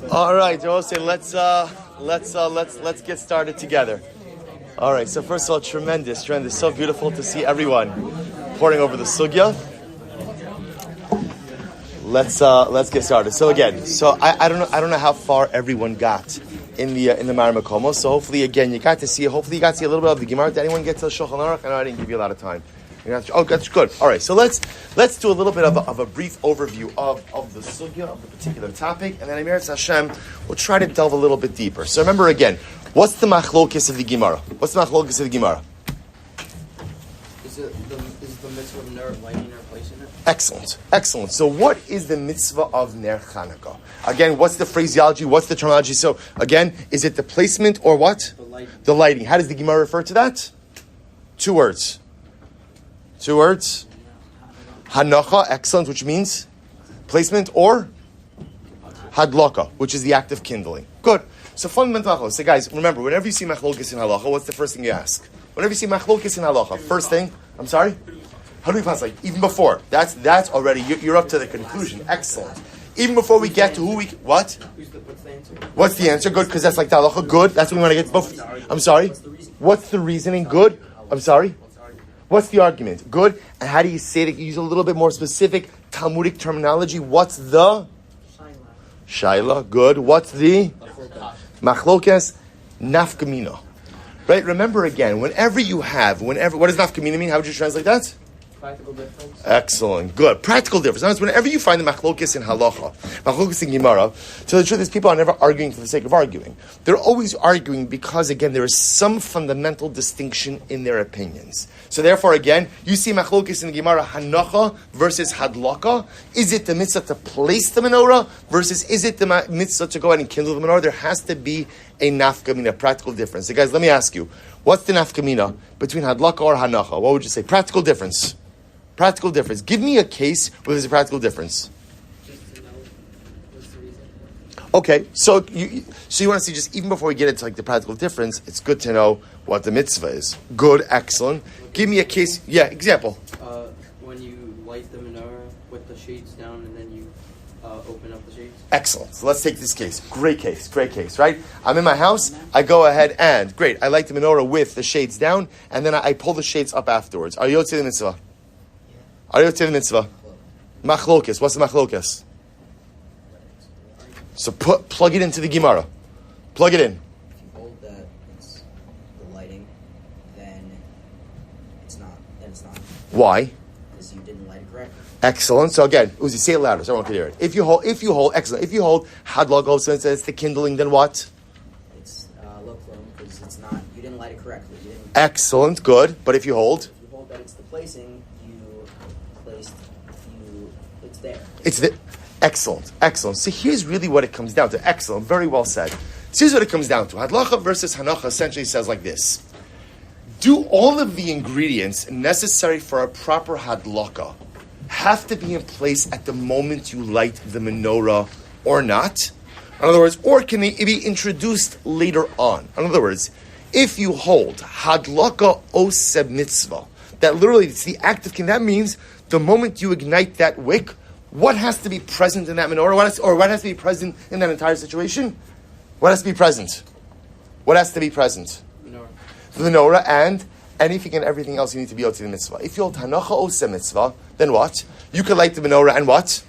All right, Jose, let's get started together. All right, so first of all, tremendous. So beautiful to see everyone pouring over the sugya. Let's get started. So again, I don't know how far everyone got in the Mar Makomos. So hopefully, again, you got to see a little bit of the Gemara. Did anyone get to the Shulchan Aruch? I know I didn't give you a lot of time. Oh, that's good. All right, so let's do a little bit of a brief overview of the sugya, of the particular topic, and then Amirat Hashem, we'll try to delve a little bit deeper. So remember again, what's the machlokes of the Gemara? What's the machlokes of the Gemara? Is the mitzvah of ner lighting or placing it? Excellent. So what is the mitzvah of Ner Chanukah? Again, what's the phraseology? What's the terminology? So again, is it the placement or what? The lighting. How does the Gemara refer to that? Two words. Hanacha, excellent, which means placement, or hadlaka, which is the act of kindling. Good. So fundamental halacha. So guys, remember, whenever you see machlokes in halacha, what's the first thing you ask? Whenever you see machlokes in halacha, first thing, I'm sorry? How do we pass? Like even before? That's already, you're up to the conclusion. Excellent. Even before we get to what? What's the answer? Good, because that's like the halacha. Good. That's what we want to get to. I'm sorry? What's the reasoning? Good. I'm sorry? What's the argument? Good. And how do you say it? You use a little bit more specific Talmudic terminology. What's the? Shaila. Good. What's the? Machlokes. Nafkamina. Right? Remember again, what does nafkamina mean? How would you translate that? Practical difference. Excellent. Good. Practical difference. Now, whenever you find the machlokes in halacha, machlokes in Gemara, so the truth is people are never arguing for the sake of arguing. They're always arguing because, again, there is some fundamental distinction in their opinions. So therefore, again, you see machlokes in the Gemara, hanacha versus hadlaka. Is it the mitzvah to place the menorah versus is it the mitzvah to go ahead and kindle the menorah? There has to be a nafkamina, practical difference. So guys, let me ask you, what's the nafkamina between hadlaka or hanacha? What would you say? Practical difference. Practical difference. Give me a case where there's a practical difference. Just to know what's the reason. Okay, so you want to see, just even before we get into like the practical difference, it's good to know what the mitzvah is. Good, excellent. Give me a case. Yeah, example. When you light the menorah with the shades down and then you open up the shades. Excellent. So let's take this case. Great case, right? I'm in my house. I go ahead and I light the menorah with the shades down, and then I pull the shades up afterwards. Are you yotzei the mitzvah? Are you yotzei the mitzvah? Machlokes. What's the machlokes? So plug it into the Gemara. Plug it in. If you hold that it's the lighting, then it's not. Why? Because you didn't light it correctly. Excellent. So again, Uzi, say it louder so everyone can hear it. If you hold, excellent. If you hold hadlaka, so it's the kindling, then what? It's low because it's not. You didn't light it correctly. Excellent. Good. But if you hold that it's the placing, it's there. It's the excellent. So here's really what it comes down to. Excellent. Very well said. So here's what it comes down to. Hadlacha versus hanacha essentially says like this. Do all of the ingredients necessary for a proper hadlacha have to be in place at the moment you light the menorah or not? In other words, or can they be introduced later on? In other words, if you hold hadlaka oseb mitzvah, that literally it's the act of that means the moment you ignite that wick, what has to be present in that menorah? What has to be present in that entire situation? What has to be present? What has to be present? The menorah and anything and everything else you need to be able to the mitzvah. If you hold hanacha oseh mitzvah, then what? You could light the menorah and what?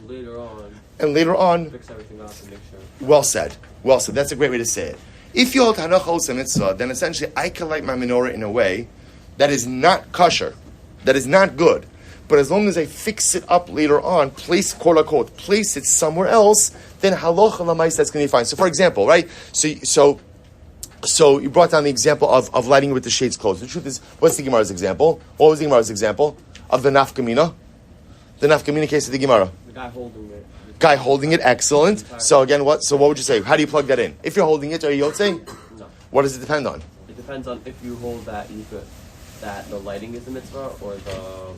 Later on. Fix everything up and make sure. Well said. That's a great way to say it. If you hold hanacha oseh mitzvah, then essentially I can light my menorah in a way that is not kosher, that is not good. But as long as I fix it up later on, place it somewhere else, then halacha l'maisa that's going to be fine. So for example, right? So you brought down the example of lighting with the shades closed. The truth is, what's the Gemara's example? What was the Gemara's example? Of the nafkamina? The nafkamina case of the Gemara. The guy holding it, excellent. So again, what would you say? How do you plug that in? If you're holding it, are you yotzei? No. What does it depend on? It depends on if you hold that that the lighting is the mitzvah or the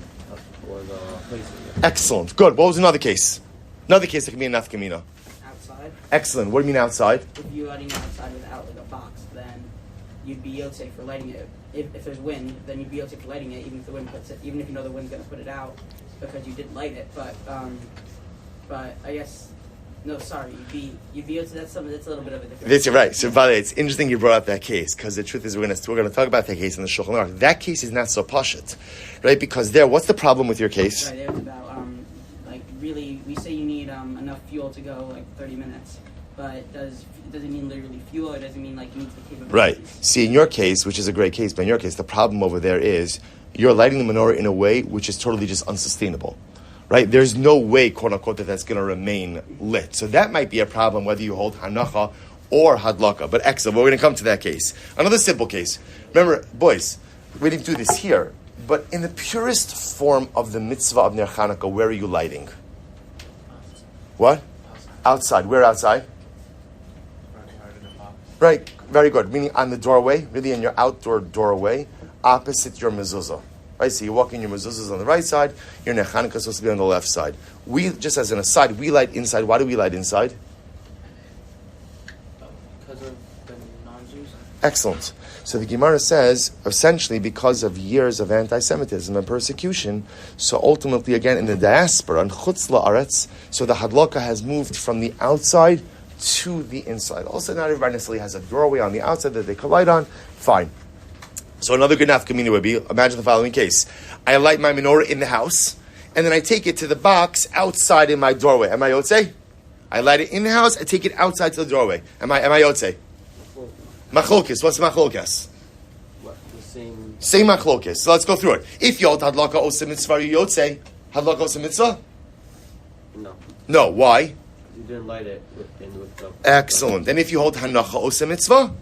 placing it. Excellent. Good. What was another case? Another case that can be a nafkamina. Outside. Excellent. What do you mean outside? If you're lighting it outside without like a box, then you'd be yotzei for lighting it. If there's wind, then you'd be yotzei for lighting it, even if the wind puts it, even if you know the wind's going to put it out because you didn't light it. But I guess No, sorry, you'd be able to. That's a little bit of a different. That's right. So, by the way, it's interesting you brought up that case because the truth is we're going to talk about that case in the Shulchan Aruch. That case is not so pashut, right? Because what's the problem with your case? Right, it's about like really, we say you need enough fuel to go like 30 minutes, but does it mean literally fuel? Or does it mean like you need the capabilities? Right. See, in your case, which is a great case, but in your case, the problem over there is you're lighting the menorah in a way which is totally just unsustainable. Right? There's no way, quote unquote, that's going to remain lit. So that might be a problem whether you hold hanacha or hadlaka. But excellent. We're going to come to that case. Another simple case. Remember, boys, we didn't do this here, but in the purest form of the mitzvah of Ner Chanukah, where are you lighting? What? Outside. Where outside? Right. Very good. Meaning on the doorway, really in your outdoor doorway, opposite your mezuzah. Right, so you walk in, your mezuzah is on the right side, your Ner Chanukah is supposed to be on the left side. We, just as an aside, we light inside. Why do we light inside? Because of the non-Jews? Excellent. So the Gemara says, essentially, because of years of anti-Semitism and persecution, so ultimately, again, in the diaspora, and chutz la'aretz, so the hadlaka has moved from the outside to the inside. Also, not everybody necessarily has a doorway on the outside that they could light on. Fine. So another good nafkamina would be, imagine the following case. I light my menorah in the house, and then I take it to the box outside in my doorway. Am I yotzei? I light it in the house, I take it outside to the doorway. Am I yotzei? Machlokes. What's machlokes? What? The same... Same machlokes. So let's go through it. If you hold hadlaka osa mitzvah, you yotzei. Hadlaka osa mitzvah? No. No. Why? You didn't light it with the... Excellent. And if you hold hanacha osa mitzvah?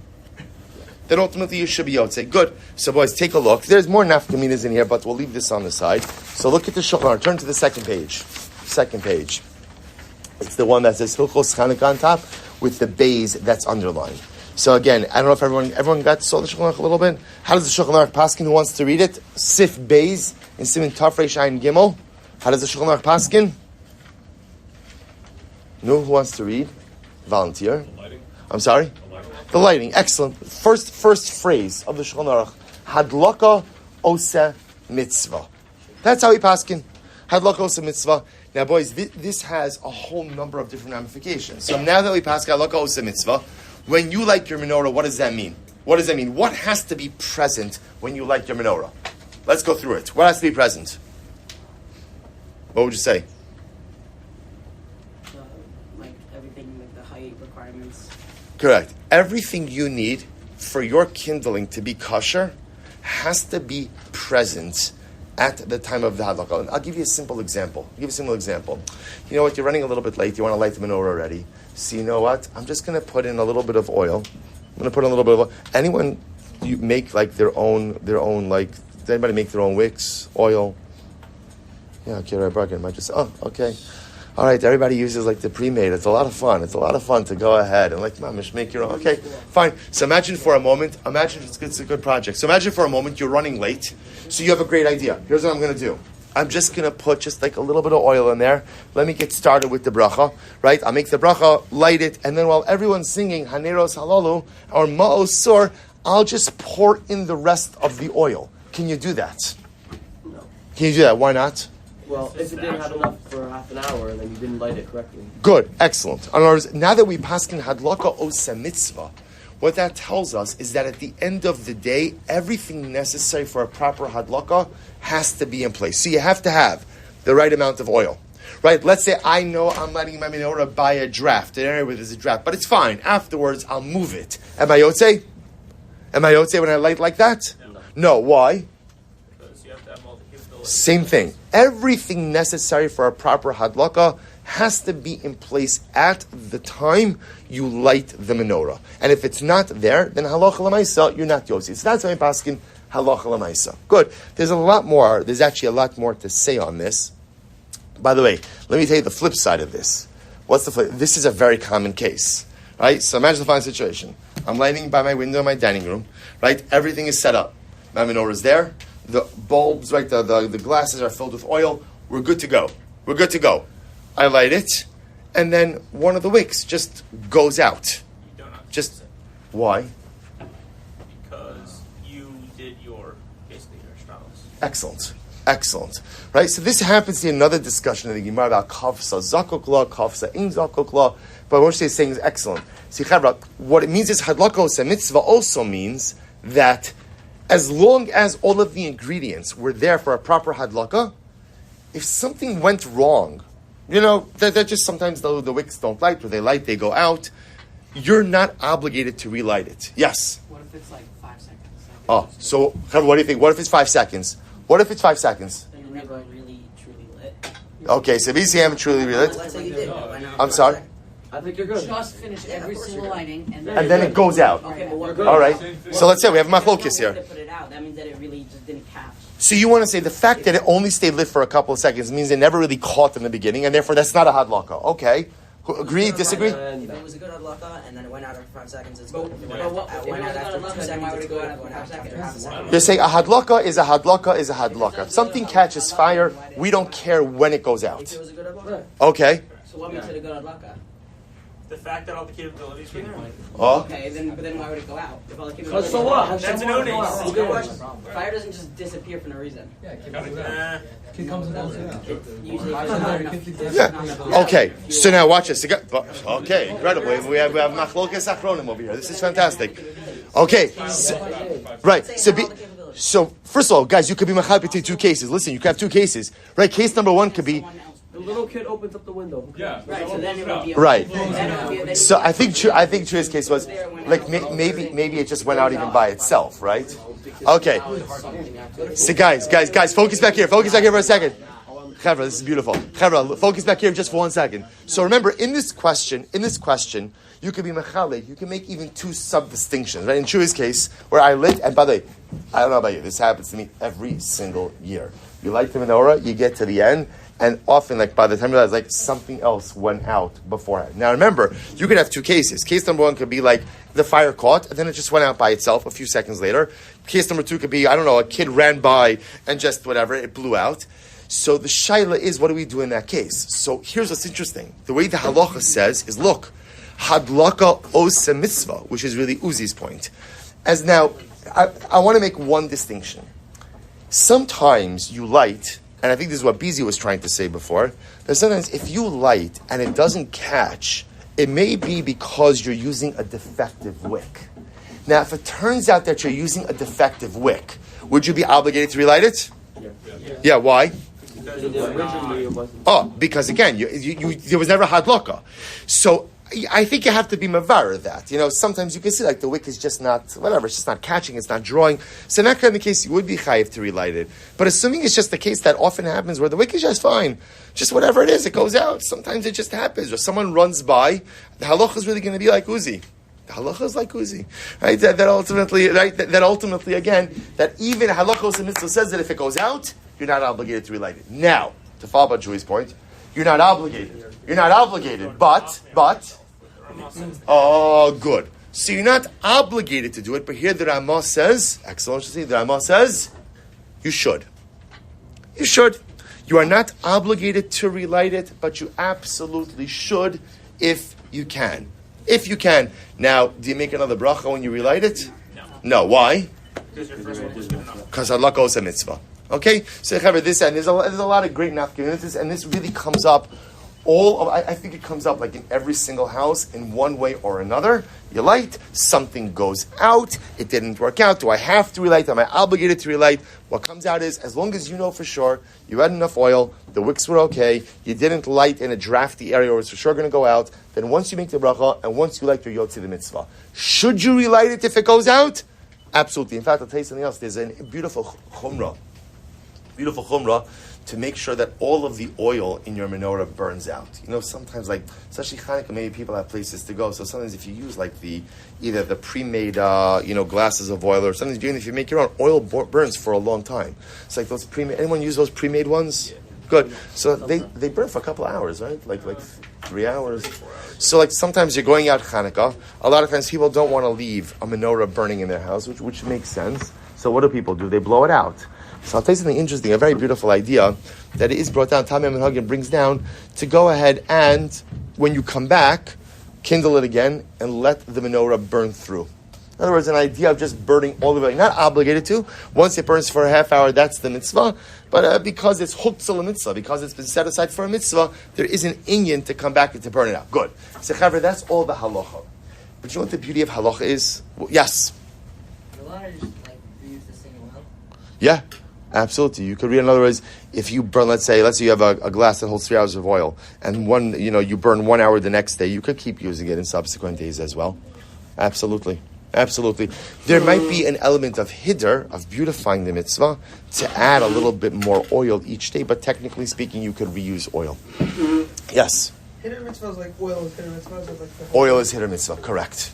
Then ultimately you should be yotzei. Good. So boys, take a look. There's more nafkaminas in here, but we'll leave this on the side. So look at the Shulchan Aruch. Turn to the second page. Second page. It's the one that says Hilchos Chanukah on top with the bays that's underlined. So again, I don't know if everyone saw the Shulchan Aruch a little bit. How does the Shulchan Aruch paskin? Who wants to read it? Sif bays in Siman Taf Reish Ayin Gimel. How does the Shulchan Aruch paskin? No, who wants to read? Volunteer. I'm sorry. The lighting, excellent. First phrase of the Shulchan Aruch, hadlaka osa mitzvah. That's how we paskin. Hadlaka osa mitzvah. Now, boys, this has a whole number of different ramifications. So now that we paskin hadlaka osa mitzvah, when you light your menorah, what does that mean? What does that mean? What has to be present when you light your menorah? Let's go through it. What has to be present? What would you say? Like everything, like the height requirements. Correct. Everything you need for your kindling to be kosher has to be present at the time of the hadlaka. I'll give you a simple example. You know what? You're running a little bit late. You want to light the menorah already. So you know what? I'm just going to put in a little bit of oil. Anyone you make like their own like? Does anybody make their own wicks, oil? Yeah, okay, right, Bracken might just. Oh, okay. All right, everybody uses like the pre-made. It's a lot of fun. It's a lot of fun to go ahead and like, mamish, make your own. Okay, fine. So imagine for a moment, it's a good project. So imagine for a moment you're running late. So you have a great idea. Here's what I'm going to do. I'm just going to put just like a little bit of oil in there. Let me get started with the bracha, right? I'll make the bracha, light it, and then while everyone's singing Haneros Halalu or Ma'os Sur, I'll just pour in the rest of the oil. Can you do that? No. Can you do that? Why not? Well, if it didn't have enough for half an hour, then you didn't light it correctly. Good, excellent. In other words, now that we paskin hadlaka osa mitzvah, what that tells us is that at the end of the day, everything necessary for a proper hadlaka has to be in place. So you have to have the right amount of oil, right? Let's say I know I'm lighting my menorah by a draft, an area where there's a draft, but it's fine. Afterwards, I'll move it. Am I yotzei? Am I yotzei when I light like that? No. Why? Same thing. Everything necessary for a proper hadlaka has to be in place at the time you light the menorah. And if it's not there, then halacha l'maisa, you're not yotzi. So that's why I'm asking halacha l'maisa. Good. There's actually a lot more to say on this. By the way, let me tell you the flip side of this. What's the flip? This is a very common case, right? So imagine the following situation. I'm lighting by my window in my dining room, right? Everything is set up. My menorah is there. The bulbs, right, the glasses are filled with oil. We're good to go. I light it, and then one of the wicks just goes out. You don't have to Just use it why? because you did basically your straws. Excellent. Excellent. Right? So this happens in another discussion in the Gemara about kafsa zakokla, kafsa in zakokla. But what Moshe is saying is excellent. See, Chavra, what it means is hadlakos mitzvah also means that as long as all of the ingredients were there for a proper hadlaka, if something went wrong, they're just sometimes the wicks don't light, or they light, they go out, you're not obligated to relight it. Yes? What if it's like 5 seconds? Oh, so what do you think? What if it's 5 seconds? What if it's 5 seconds? Then you're never really truly lit. Okay, so if you haven't truly relit, Let's say you did. Why not? I'm sorry? I think you're good. Just finish every single lighting, and And then it goes out. Okay, but what? All right. So let's say we have machlokes here. here. To put it out, that means that it really just didn't catch. So you want to say the fact that it only stayed lit for a couple of seconds means it never really caught in the beginning, and therefore that's not a hadlaka. Okay. Agree? Disagree? If it was a good hadlaka and then it went out after 5 seconds, it's good. If it went But what? out If it was after not 2 a then why seconds, would it's it go good. out If it went after out 5 after half a seconds? second. They're saying a hadlaka is a hadlaka is a hadlaka. If something catches fire, we don't care when it goes If out. it was a good hadlaka. Okay. So what makes it a good hadlaka? The fact that all the capabilities were there. Oh. Okay, but then why would it go out? If all the Because so what? That's an unis. Fire doesn't just disappear for no reason. Kid comes and goes out. Usually, there's not enough. Yeah. Okay. So now watch this. Okay. Incredible. We have machlokes achronim over here. This is fantastic. Okay. Right. So first of all, guys, you could be machal between two cases. Listen, you could have two cases. Right. Case number one could be. The little kid opens up the window. Yeah. Right, so then it would be Right. okay. So I think Chuy's case was like maybe it just went out even by itself, right? Okay. So guys, focus back here. Focus back here for a second. Chevra, this is beautiful. Chevra, focus back here just for 1 second. So remember, in this question, you could be mechalik. You can make even two sub-distinctions, right? In Chuy's case, where I lit, and by the way, I don't know about you, this happens to me every single year. You light the menorah, you get to the end, and often, like by the time you realize, like something else went out beforehand. Now, remember, you could have two cases. Case number one could be like the fire caught, and then it just went out by itself a few seconds later. Case number two could be, I don't know, a kid ran by and just whatever, it blew out. So the shaila is, what do we do in that case? So here's what's interesting. The way the halacha says is, look, hadlaka osa mitzvah, which is really Uzi's point. As now, I want to make one distinction. Sometimes you light. And I think this is what Bizi was trying to say before, that sometimes if you light and it doesn't catch, it may be because you're using a defective wick. Now, if it turns out that you're using a defective wick, would you be obligated to relight it? Yeah, why? Originally it wasn't. Oh, because again, there was never hadlaka. So I think you have to be mavar that. Sometimes you can see like the wick is just not, whatever, it's just not catching, it's not drawing. So in that kind of case, you would be chayiv to relight it. But assuming it's just the case that often happens where the wick is just fine, just whatever it is, it goes out. Sometimes it just happens. Or someone runs by, the halacha is really going to be like Uzi. The halacha is like Uzi. Right? That ultimately, again, that even halacha mitzvah says that if it goes out, you're not obligated to relight it. Now, to follow up on Chuy's point, you're not obligated. But, oh, good. So you're not obligated to do it, but here the Ramah says, Excellency, the Ramah says, you should. You should. You are not obligated to relight it, but you absolutely should if you can. If you can. Now, do you make another bracha when you relight it? No. Why? Because your first one was good enough. Because Allah goes a mitzvah. Okay? So, this and there's a lot of great nafkaminas, and this really comes up I think it comes up like in every single house in one way or another. You light, something goes out, it didn't work out. Do I have to relight? Am I obligated to relight? What comes out is, as long as you know for sure, you had enough oil, the wicks were okay, you didn't light in a drafty area where it's for sure going to go out, then once you make the bracha, and once you light your yotzi the mitzvah. Should you relight it if it goes out? Absolutely. In fact, I'll tell you something else. There's a beautiful chumrah to make sure that all of the oil in your menorah burns out. Sometimes, like, especially Chanukah, maybe people have places to go. So sometimes if you use like either the pre-made, glasses of oil, or sometimes even if you make your own, oil burns for a long time. It's like those pre-made. Anyone use those pre-made ones? Yeah. Good. So they burn for a couple of hours, right? Like 3 hours. So like sometimes you're going out Chanukah. A lot of times people don't want to leave a menorah burning in their house, which makes sense. So what do people do? They blow it out. So I'll tell you something interesting, a very beautiful idea that is brought down, Tamim and Hagen brings down, to go ahead and, when you come back, kindle it again and let the menorah burn through. In other words, an idea of just burning all the way, not obligated to. Once it burns for a half hour, that's the mitzvah. But because it's hooked to the mitzvah, because it's been set aside for a mitzvah, there is an inyan to come back and to burn it out. Good. So, Chaver, that's all the halacha. But you know what the beauty of halacha is? Well, yes. A lot of just like reuse the same oil. Yeah, absolutely. You could read, in other words, if you burn, let's say you have a glass that holds 3 hours of oil, and you burn 1 hour the next day, you could keep using it in subsequent days as well. Absolutely. Absolutely. There might be an element of hiddur, of beautifying the mitzvah, to add a little bit more oil each day, but technically speaking, you could reuse oil. Yes? Hiddur mitzvah is like oil is hiddur mitzvah. Oil is hiddur mitzvah, correct.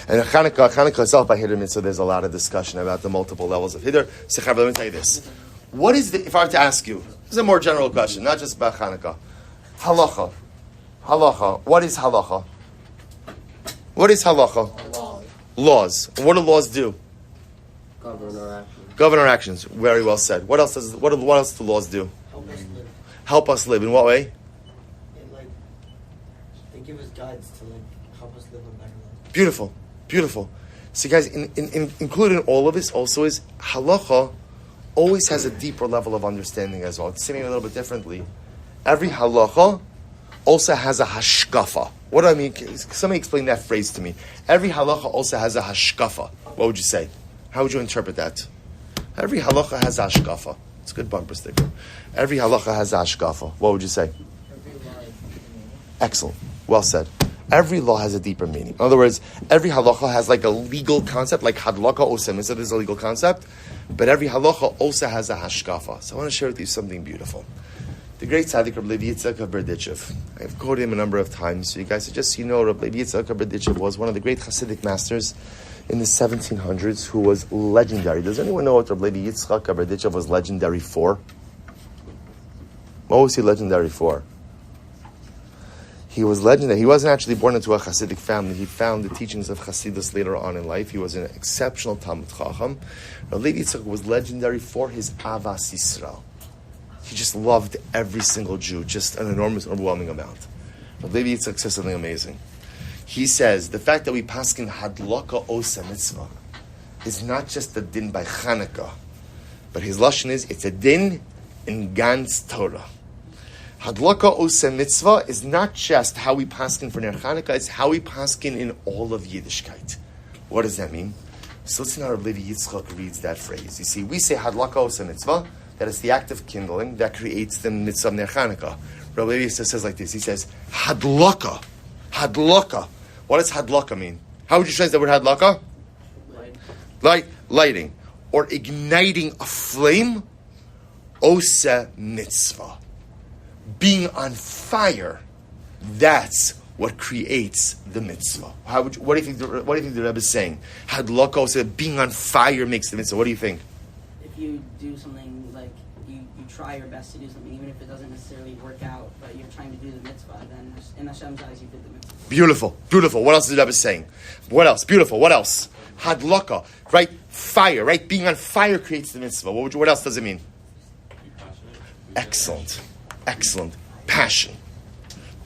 And Chanukah itself by hiddur mitzvah, there's a lot of discussion about the multiple levels of hiddur. So let me tell you this. What is if I were to ask you, this is a more general question, not just about Chanukah. Halacha. What is halacha? What is halacha? Laws. What do laws do? Govern our actions. Very well said. What else do laws do? Help us live. Help us live. In what way? They give us guides to help us live a better life. Beautiful. So guys, included in all of this also is halacha always has a deeper level of understanding as well. It's saying it a little bit differently. Every halacha also has a hashkafa. What do I mean? Somebody explain that phrase to me. Every halacha also has a hashkafa. What would you say? How would you interpret that? Every halacha has a hashkafa. It's a good bumper sticker. Every halacha has a hashkafa. What would you say? Excellent. Well said. Every law has a deeper meaning. In other words, every halacha has like a legal concept, like hadlaka osem. This is a legal concept, but every halacha also has a hashkafa. So I want to share with you something beautiful. The great tzaddik Reb Levi Yitzchak of Berditchev. I've quoted him a number of times. So you guys, just Reb Levi Yitzchak of Berditchev was one of the great Hasidic masters in the 1700s who was legendary. Does anyone know what Reb Levi Yitzchak of Berditchev was legendary for? What was he legendary for? He was legendary. He wasn't actually born into a Hasidic family. He found the teachings of Hasidus later on in life. He was an exceptional Talmud Chacham. Reb Levi Yitzchak was legendary for his Avas Yisrael. He just loved every single Jew, just an enormous, overwhelming amount. But Levi Yitzchak says something amazing. He says, the fact that we paskin hadlaka osa mitzvah is not just a din by Chanukah, but his lashon is, it's a din in Gans Torah. Hadlaka osa mitzvah is not just how we paskin for Ner Chanukah, it's how we paskin in all of Yiddishkeit. What does that mean? So listen how Levi Yitzchak reads that phrase. You see, we say hadlaka osa mitzvah, that is the act of kindling that creates the mitzvah of Ner Chanukah. Rabbi Levi says like this. He says, hadlaka. What does hadlaka mean? How would you translate the word hadlaka? Lighting. Or igniting a flame. Osa mitzvah. Being on fire. That's what creates the mitzvah. What do you think the Rebbe is saying? Hadlaka osa, being on fire makes the mitzvah. What do you think? If you do something like you try your best to do something, even if it doesn't necessarily work out, but you're trying to do the mitzvah, then in Hashem's eyes you did the mitzvah. Beautiful. What else is the Rebbe saying? What else? Beautiful. What else? Hadlaka, right? Fire, right? Being on fire creates the mitzvah. What else does it mean? Excellent. Passion.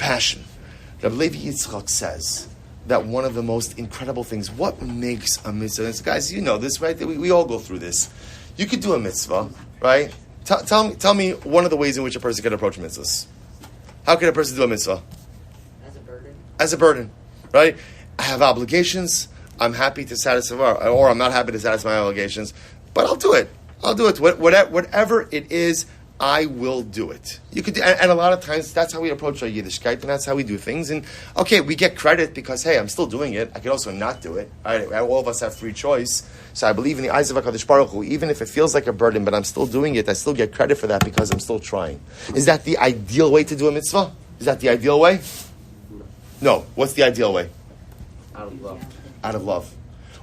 Rabbi Levi Yitzchak says that one of the most incredible things, what makes a mitzvah, and guys, you know this, right? We all go through this. You could do a mitzvah, right? Tell me one of the ways in which a person can approach mitzvahs. How can a person do a mitzvah? As a burden, right? I have obligations. I'm happy to satisfy, or I'm not happy to satisfy my obligations, but I'll do it. Whatever it is, I will do it. You could, and a lot of times that's how we approach our Yiddishkeit, and that's how we do things. And okay, we get credit because hey, I'm still doing it. I could also not do it. All of us have free choice. So I believe in the eyes of HaKadosh Baruch Hu, even if it feels like a burden, but I'm still doing it. I still get credit for that because I'm still trying. Is that the ideal way to do a mitzvah? Is that the ideal way? No. What's the ideal way? Out of love. Out of love,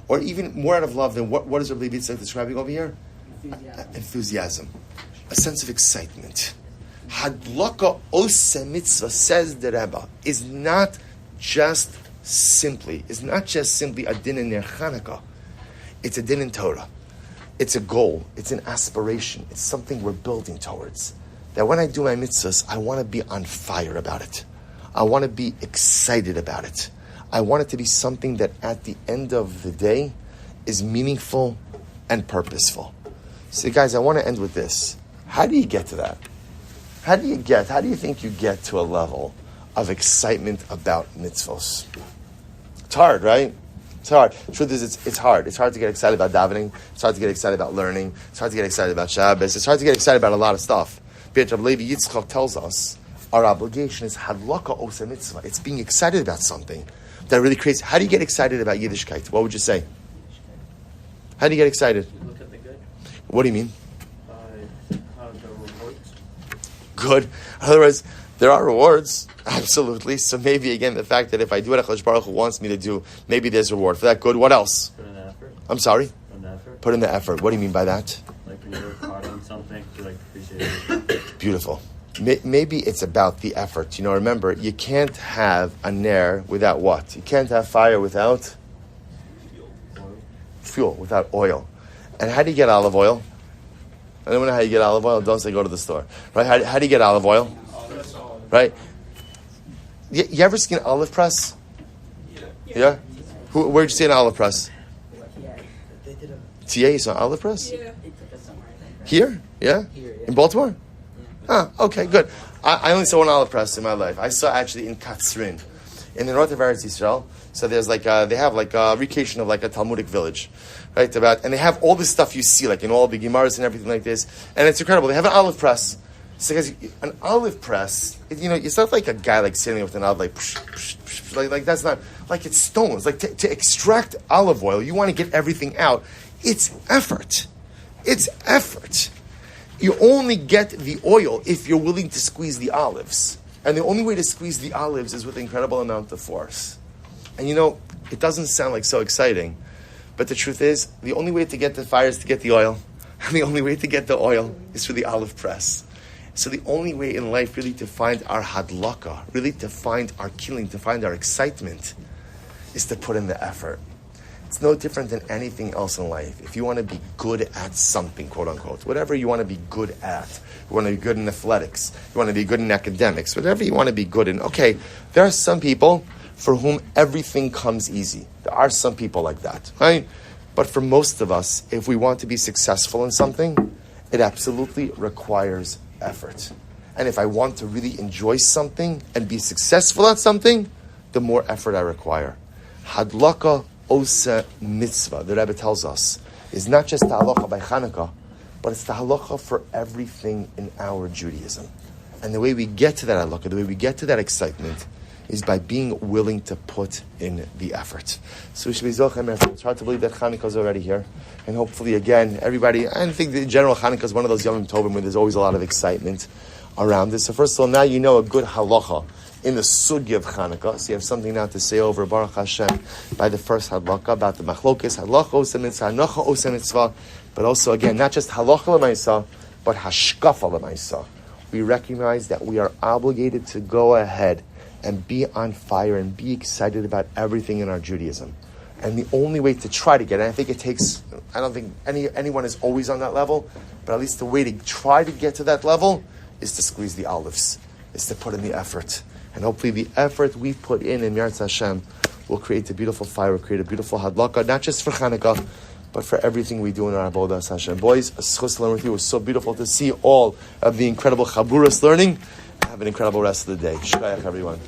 or even more out of love than what is Rabbi Yitzchak describing over here? Enthusiasm. A sense of excitement. Hadlaka Osa Mitzvah, says the Rebbe, is not just simply a din in Ner Chanukah. It's a din in Torah. It's a goal. It's an aspiration. It's something we're building towards. That when I do my mitzvahs, I want to be on fire about it. I want to be excited about it. I want it to be something that at the end of the day is meaningful and purposeful. So guys, I want to end with this. How do you get to that? How do you think you get to a level of excitement about mitzvos? It's hard, right? It's hard. The truth is, it's hard. It's hard to get excited about davening. It's hard to get excited about learning. It's hard to get excited about Shabbos. It's hard to get excited about a lot of stuff. But Rabbi Levi Yitzchak tells us our obligation is hadlaka osa mitzvah. It's being excited about something that really creates. How do you get excited about Yiddishkeit? What would you say? How do you get excited? You look at the good. What do you mean? How the rewards. Good. In other words, there are rewards, absolutely. So maybe again, the fact that if I do what HaKadosh Baruch Hu wants me to do, maybe there's reward for that. Good. What else? Put in the effort. I'm sorry. Put in the effort. Put in the effort. What do you mean by that? Like when you work hard on something, you like appreciate it. Beautiful. Maybe it's about the effort. Remember, you can't have a ner without what? You can't have fire without fuel, without oil. And how do you get olive oil? Anyone know how you get olive oil? Don't say go to the store. Right? How do you get olive oil? Right? You ever seen an olive press? Yeah? Where'd you see an olive press? They did a TA, you saw an olive press? They took us somewhere, I think, right? Here? Yeah? here. Yeah. In Baltimore? Ah, okay, good. I only saw one olive press in my life. I saw actually in Katzrin, in the north of Eretz Yisrael. So there's they have a recreation of a Talmudic village, right? And they have all this stuff you see, like in all the Gemaras and everything like this. And it's incredible. They have an olive press. So guys, an olive press, it's not like a guy sitting there with an olive like that's not, it's stones. To extract olive oil, you want to get everything out. It's effort. It's effort. You only get the oil if you're willing to squeeze the olives. And the only way to squeeze the olives is with an incredible amount of force. And it doesn't sound so exciting, but the truth is, the only way to get the fire is to get the oil. And the only way to get the oil is through the olive press. So the only way in life really to find our hadlaka, really to find our killing, to find our excitement, is to put in the effort. It's no different than anything else in life. If you want to be good at something, quote unquote, whatever you want to be good at, you want to be good in athletics, you want to be good in academics, whatever you want to be good in. Okay, there are some people for whom everything comes easy. There are some people like that, right? But for most of us, if we want to be successful in something, it absolutely requires effort. And if I want to really enjoy something and be successful at something, the more effort I require. Hadlaka Osa mitzvah, the Rebbe tells us, is not just the halacha by Chanukah, but it's the halacha for everything in our Judaism. And the way we get to that halacha, the way we get to that excitement, is by being willing to put in the effort. So we should be zochem. It's hard to believe that Chanukah is already here. And hopefully, again, everybody, I think the general Chanukah is one of those Yom Tovim where there's always a lot of excitement around this. So first of all, now you know a good halacha in the sugya of Chanukah. So you have something now to say over Baruch Hashem by the first halakha about the machlokes, halacha osa mitzvah, hanocha osa mitzvah, but also again, not just halacha l'maisa, but hashkafa l'maisa. We recognize that we are obligated to go ahead and be on fire and be excited about everything in our Judaism. And the only way to try to get it, I think it takes, I don't think anyone is always on that level, but at least the way to try to get to that level is to squeeze the olives, is to put in the effort. And hopefully the effort we put in Yirtzeh Hashem will create a beautiful fire, will create a beautiful hadlaka, not just for Chanukah, but for everything we do in our Avodas Hashem. Boys, a schus to learn with you. It was so beautiful to see all of the incredible Chaburas learning. Have an incredible rest of the day. Shkayach, everyone.